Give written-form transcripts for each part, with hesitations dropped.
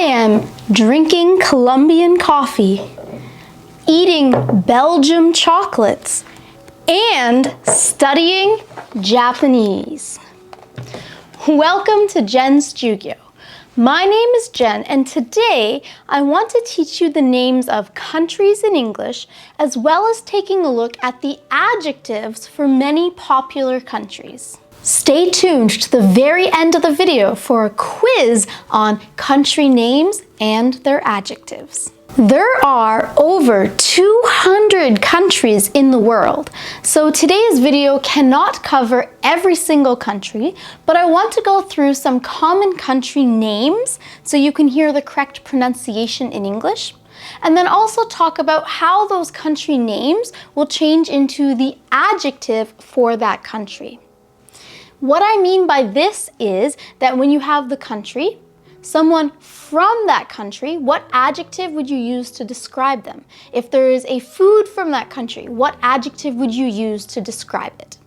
am drinking Colombian coffee, eating Belgium chocolates, and studying Japanese. Welcome to Jen's Jyugyou. My name is Jen, and today I want to teach you the names of countries in English, as well as taking a look at the adjectives for many popular countries. Stay tuned to the very end of the video for a quiz on country names and their adjectives. There are over 200 countries in the world, so today's video cannot cover every single country, but I want to go through some common country names so you can hear the correct pronunciation in English, and then also talk about how those country names will change into the adjective for that country. What I mean by this is that when you have the country, someone from that country, what adjective would you use to describe them? If there is a food from that country, what adjective would you use to describe it?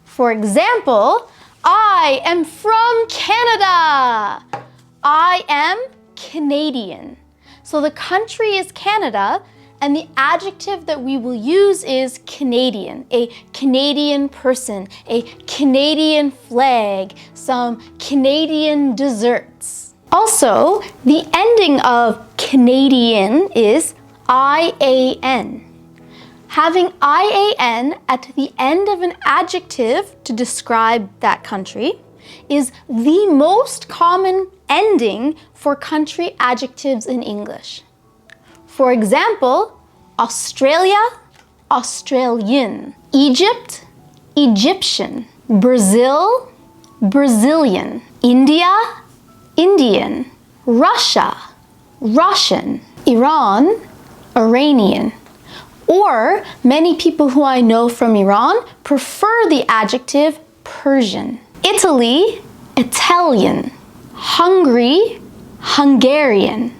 For example, I am from Canada. I am Canadian. So the country is Canada, and the adjective that we will use is Canadian, a Canadian person, a Canadian flag, some Canadian desserts. Also, the ending of Canadian is IAN. Having IAN at the end of an adjective to describe that country is the most common ending for country adjectives in English. For example, Australia, Australian. Egypt, Egyptian. Brazil, Brazilian. India, Indian. Russia, Russian. Iran, Iranian. Or many people who I know from Iran prefer the adjective Persian. Italy, Italian. Hungary, Hungarian.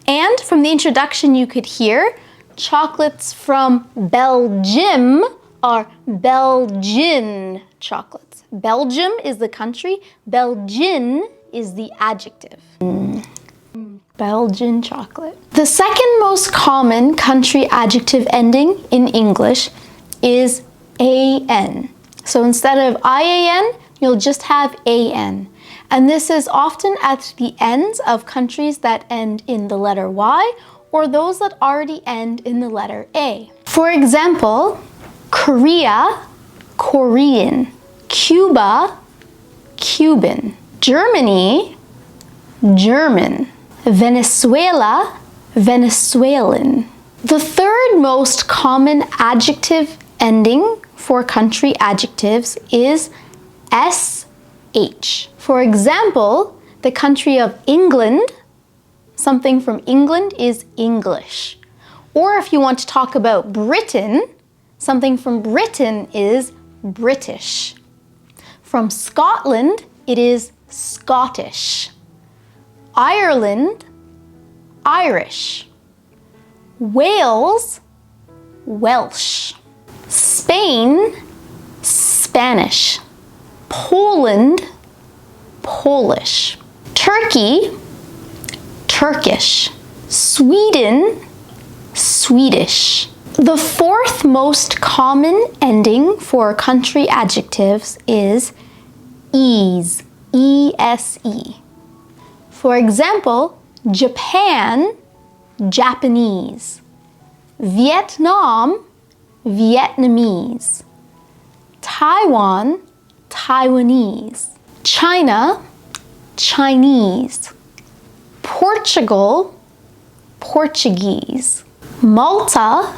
And from the introduction you could hear, chocolates from Belgium are Belgian chocolates. Belgium is the country, Belgian is the adjective. Belgian chocolate. The second most common country adjective ending in English is AN. So instead of IAN, you'll just have AN. And this is often at the ends of countries that end in the letter Y or those that already end in the letter A. For example, Korea, Korean. Cuba, Cuban. Germany, German. Venezuela, Venezuelan. The third most common adjective ending for country adjectives is SH. For example, the country of England, something from England is English. Or if you want to talk about Britain, something from Britain is British. From Scotland, it is Scottish. Ireland, Irish. Wales, Welsh. Spain, Spanish. Poland, Polish. Turkey, Turkish. Sweden, Swedish. The fourth most common ending for country adjectives is ESE, E-S-E. For example, Japan, Japanese. Vietnam, Vietnamese. Taiwan, Taiwanese. China, Chinese. Portugal, Portuguese. Malta,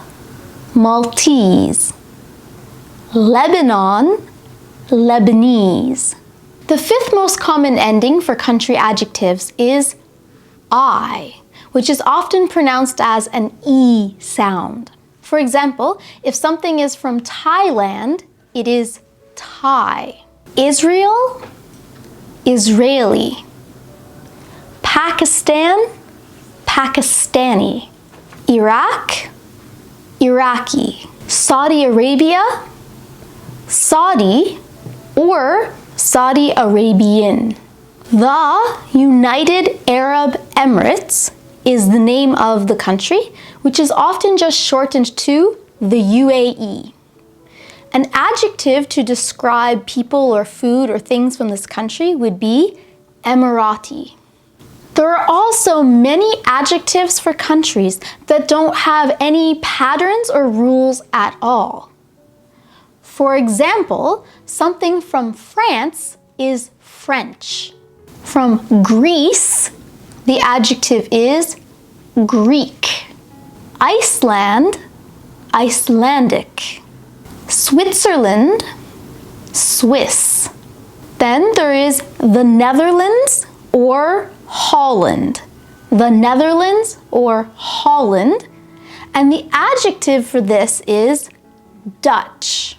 Maltese. Lebanon, Lebanese. The fifth most common ending for country adjectives is I, which is often pronounced as an E sound. For example, if something is from Thailand, it is Thai. Israel, Israeli. Pakistan, Pakistani. Iraq, Iraqi. Saudi Arabia, Saudi, or Saudi Arabian. The United Arab Emirates is the name of the country, which is often just shortened to the UAE. An adjective to describe people or food or things from this country would be Emirati. There are also many adjectives for countries that don't have any patterns or rules at all. For example, something from France is French. From Greece, the adjective is Greek. Iceland, Icelandic. Switzerland, Swiss. Then there is the Netherlands or Holland. The Netherlands or Holland. And the adjective for this is Dutch.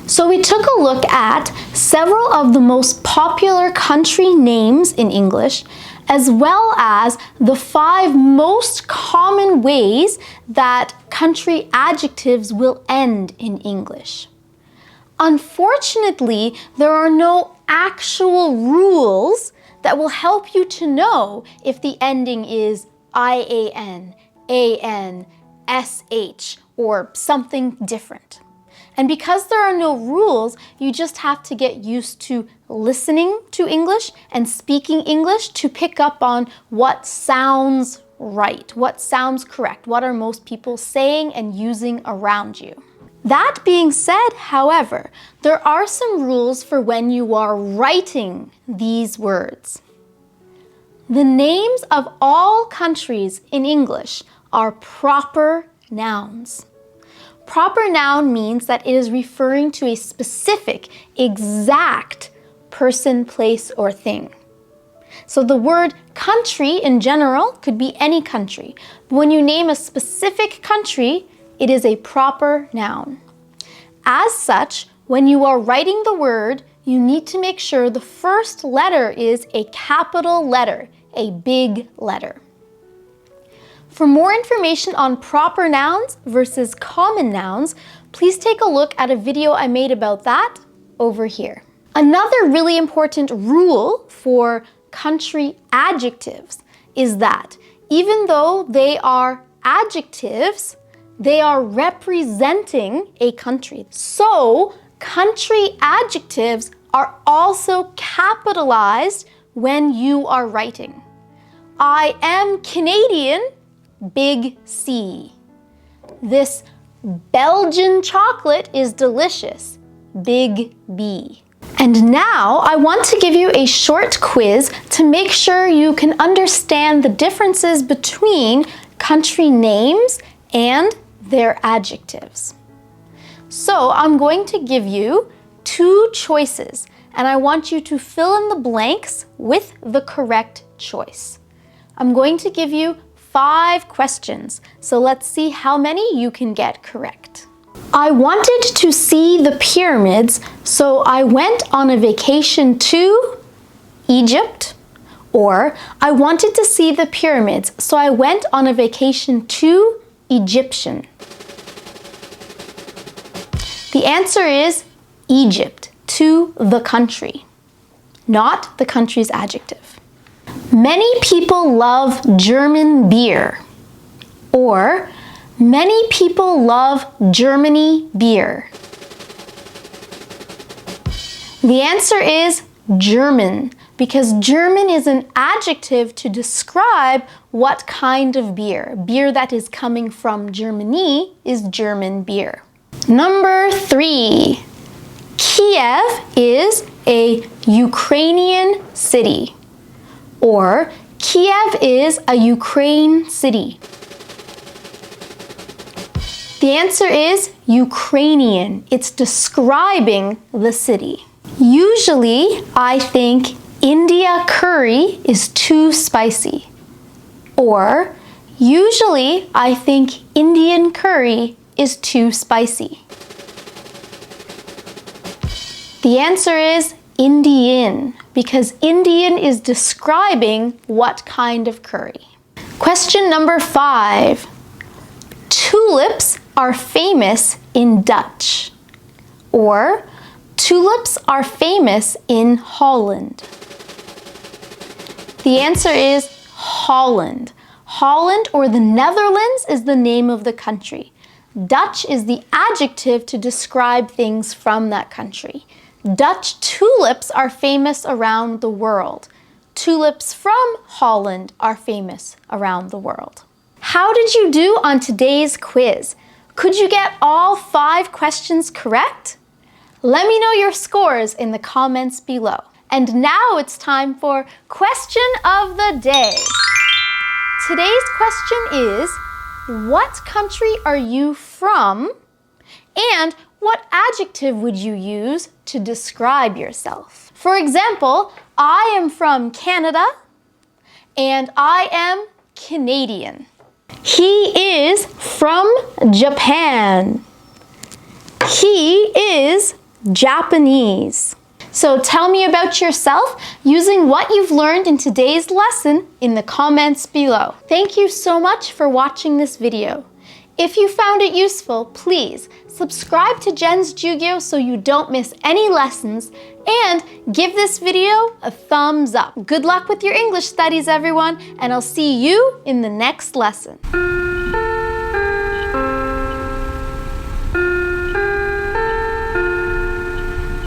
So we took a look at several of the most popular country names in English, as well as the 5 most common ways that country adjectives will end in English. Unfortunately, there are no actual rules that will help you to know if the ending is IAN, AN, SH, or something different. And because there are no rules, you just have to get used to listening to English and speaking English to pick up on what sounds right, what sounds correct, what are most people saying and using around you. That being said, however, there are some rules for when you are writing these words. The names of all countries in English are proper nouns. Proper noun means that it is referring to a specific, exact person, place, or thing. So the word country in general could be any country. But when you name a specific country, it is a proper noun. As such, when you are writing the word, you need to make sure the first letter is a capital letter, a big letter. For more information on proper nouns versus common nouns, please take a look at a video I made about that over here. Another really important rule for country adjectives is that even though they are adjectives, they are representing a country. So, country adjectives are also capitalized when you are writing. I am Canadian, big C. This Belgian chocolate is delicious, big B. And now I want to give you a short quiz to make sure you can understand the differences between country names and their adjectives. So I'm going to give you 2 choices, and I want you to fill in the blanks with the correct choice. I'm going to give you 5 questions, so let's see how many you can get correct. I wanted to see the pyramids, so I went on a vacation to Egypt. Or, I wanted to see the pyramids, so I went on a vacation to Egyptian. The answer is Egypt, to the country, not the country's adjective. Many people love German beer. Or, many people love Germany beer. The answer is German, because German is an adjective to describe what kind of beer. Beer that is coming from Germany is German beer. Number 3. Kiev is a Ukrainian city. Or, Kiev is a Ukraine city. The answer is Ukrainian. It's describing the city. Usually, I think India curry is too spicy. Or, usually, I think Indian curry is too spicy. The answer is Indian, because Indian is describing what kind of curry. Question number 5. Tulips are famous in Dutch. Or, tulips are famous in Holland. The answer is Holland. Holland or the Netherlands is the name of the country. Dutch is the adjective to describe things from that country. Dutch tulips are famous around the world. Tulips from Holland are famous around the world. How did you do on today's quiz? Could you get all 5 questions correct? Let me know your scores in the comments below. And now it's time for Question of the Day. Today's question is, what country are you from? And what adjective would you use to describe yourself? For example, I am from Canada and I am Canadian. He is from Japan. He is Japanese. So tell me about yourself using what you've learned in today's lesson in the comments below. Thank you so much for watching this video. If you found it useful, please subscribe to Jen's Jyugyou so you don't miss any lessons, and give this video a thumbs up. Good luck with your English studies, everyone, and I'll see you in the next lesson.